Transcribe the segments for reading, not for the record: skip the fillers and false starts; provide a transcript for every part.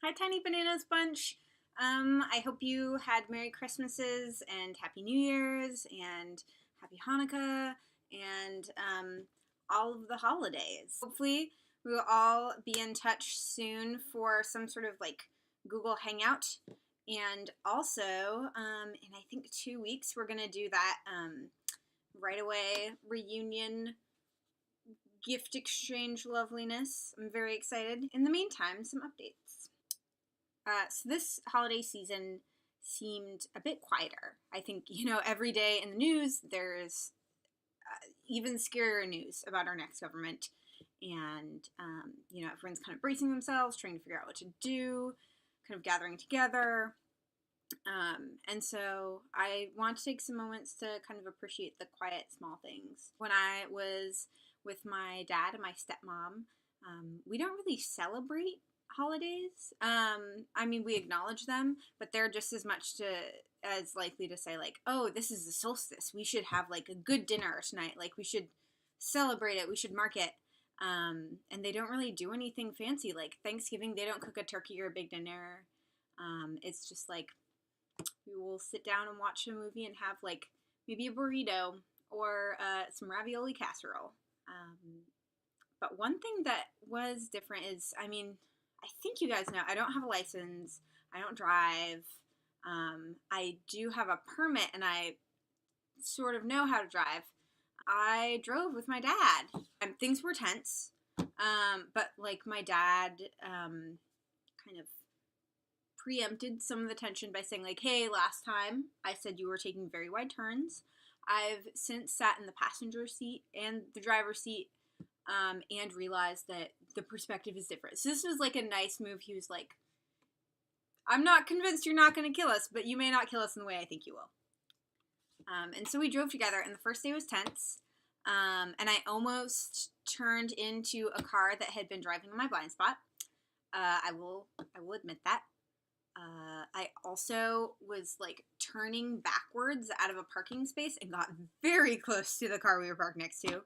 Hi, Tiny Bananas Bunch. I hope you had Merry Christmases and Happy New Year's and Happy Hanukkah and all of the holidays. Hopefully, we will all be in touch soon for some sort of like Google Hangout. And also, in I think 2 weeks, we're going to do that right away reunion gift exchange loveliness. I'm very excited. In the meantime, some updates. So this holiday season seemed a bit quieter. I think, every day in the news, there's even scarier news about our next government. And, everyone's kind of bracing themselves, trying to figure out what to do, kind of gathering together. And so I want to take some moments to kind of appreciate the quiet, small things. When I was with my dad and my stepmom, we don't really celebrate holidays. We acknowledge them, but they're just as likely to say like, "Oh, this is the solstice. We should have like a good dinner tonight. Like we should celebrate it. We should mark it." And they don't really do anything fancy. Like Thanksgiving, they don't cook a turkey or a big dinner. It's just like we will sit down and watch a movie and have like maybe a burrito or some ravioli casserole. But one thing that was different is, I think you guys know I don't have a license. I don't drive. I do have a permit and I sort of know how to drive. I drove with my dad. Things were tense, but like my dad kind of preempted some of the tension by saying like, "Hey, last time I said you were taking very wide turns. I've since sat in the passenger seat and the driver's seat and realized that the perspective is different." So this was like a nice move. He was like, "I'm not convinced you're not going to kill us, but you may not kill us in the way I think you will." And so we drove together, and the first day was tense. And I almost turned into a car that had been driving in my blind spot. I will admit that. I also was like turning backwards out of a parking space and got very close to the car we were parked next to.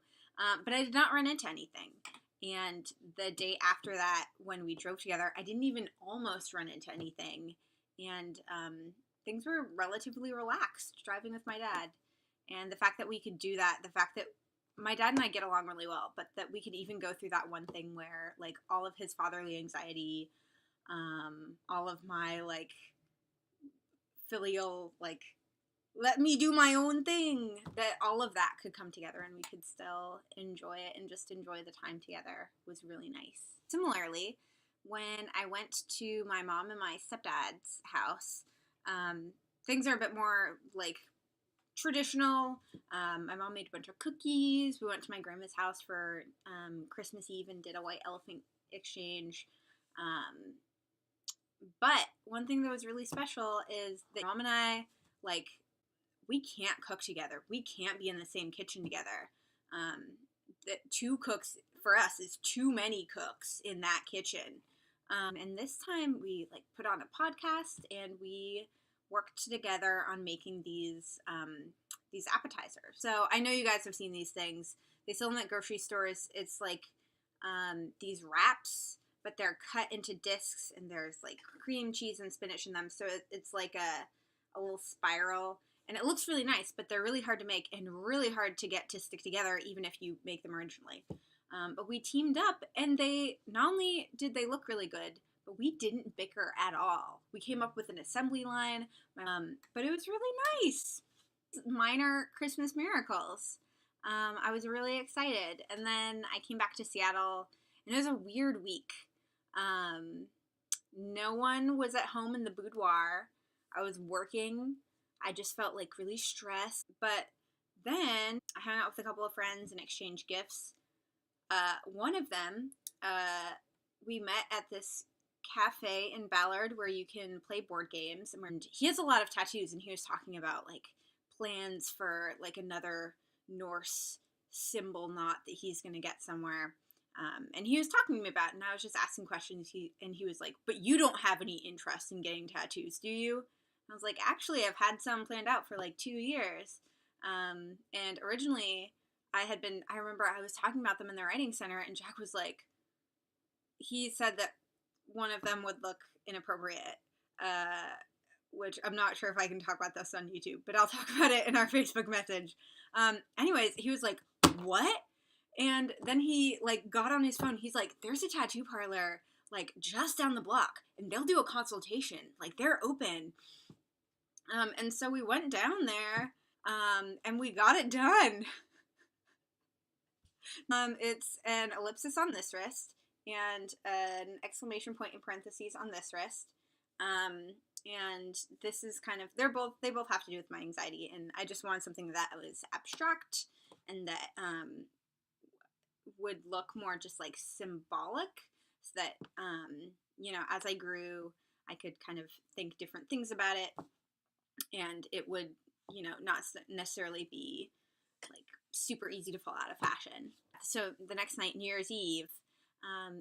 But I did not run into anything. And the day after that, when we drove together, I didn't even almost run into anything. And things were relatively relaxed driving with my dad. And the fact that we could do that, the fact that my dad and I get along really well, but that we could even go through that one thing where like all of his fatherly anxiety, all of my like filial like let me do my own thing, that all of that could come together and we could still enjoy it and just enjoy the time together was really nice. Similarly, when I went to my mom and my stepdad's house, things are a bit more like traditional. My mom made a bunch of cookies. We went to my grandma's house for Christmas Eve and did a white elephant exchange. But one thing that was really special is that mom and I, like, we can't cook together. We can't be in the same kitchen together. That two cooks for us is too many cooks in that kitchen. And this time we like put on a podcast and we worked together on making these appetizers. So I know you guys have seen these things. They sell them at grocery stores. It's like these wraps, but they're cut into discs, and there's like cream cheese and spinach in them. So it's like a little spiral, and it looks really nice, but they're really hard to make and really hard to get to stick together, even if you make them originally. But we teamed up, and they not only did they look really good, but we didn't bicker at all. We came up with an assembly line, but it was really nice. Minor Christmas miracles. I was really excited, and then I came back to Seattle, and it was a weird week. No one was at home in the boudoir. I was working. I just felt like really stressed. But then I hung out with a couple of friends and exchanged gifts. One of them, we met at this cafe in Ballard where you can play board games. And he has a lot of tattoos, and he was talking about like plans for like another Norse symbol knot that he's going to get somewhere. And he was talking to me about it, and I was just asking questions. He was like, "But you don't have any interest in getting tattoos, do you?" I was like, "Actually, I've had some planned out for like 2 years." And originally I remember I was talking about them in the writing center, and Jack was like, he said that one of them would look inappropriate, which I'm not sure if I can talk about this on YouTube, but I'll talk about it in our Facebook message. Anyways, he was like, what? And then he like got on his phone. He's like, there's a tattoo parlor like just down the block and they'll do a consultation. Like they're open. And so we went down there, and we got it done. It's an ellipsis on this wrist and an exclamation point in parentheses on this wrist. And this is kind of, they both have to do with my anxiety, and I just wanted something that was abstract and that would look more just like symbolic, so that as I grew, I could kind of think different things about it, and it would not necessarily be like super easy to fall out of fashion. So the next night, New Year's Eve,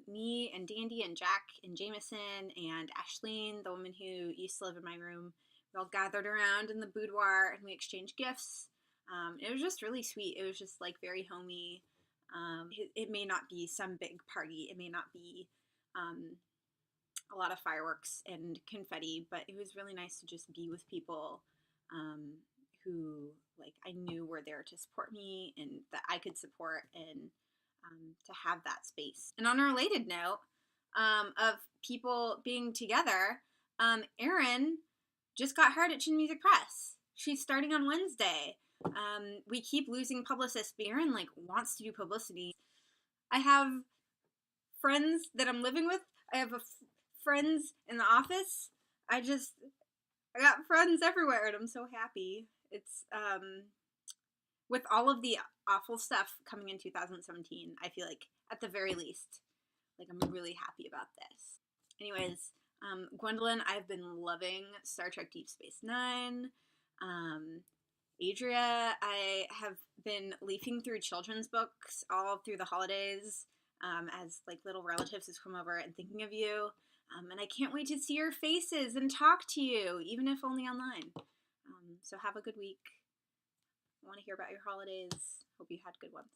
me and Dandy and Jack and Jameson and Ashleen, the woman who used to live in my room, we all gathered around in the boudoir and we exchanged gifts. It was just really sweet. It was just like very homey. It may not be some big party. It may not be a lot of fireworks and confetti, but it was really nice to just be with people who like I knew were there to support me and that I could support, and to have that space. And on a related note of people being together, Erin just got hired at Chin Music Press. She's starting on Wednesday. We keep losing publicists, but Erin like wants to do publicity. I have friends that I'm living with. I have friends in the office. I got friends everywhere, and I'm so happy. It's with all of the awful stuff coming in 2017, I feel like at the very least, like I'm really happy about this. Anyways, Gwendolyn, I've been loving Star Trek Deep Space Nine. Adria, I have been leafing through children's books all through the holidays, as like little relatives have come over and thinking of you. And I can't wait to see your faces and talk to you, even if only online. So have a good week. I want to hear about your holidays. Hope you had good ones.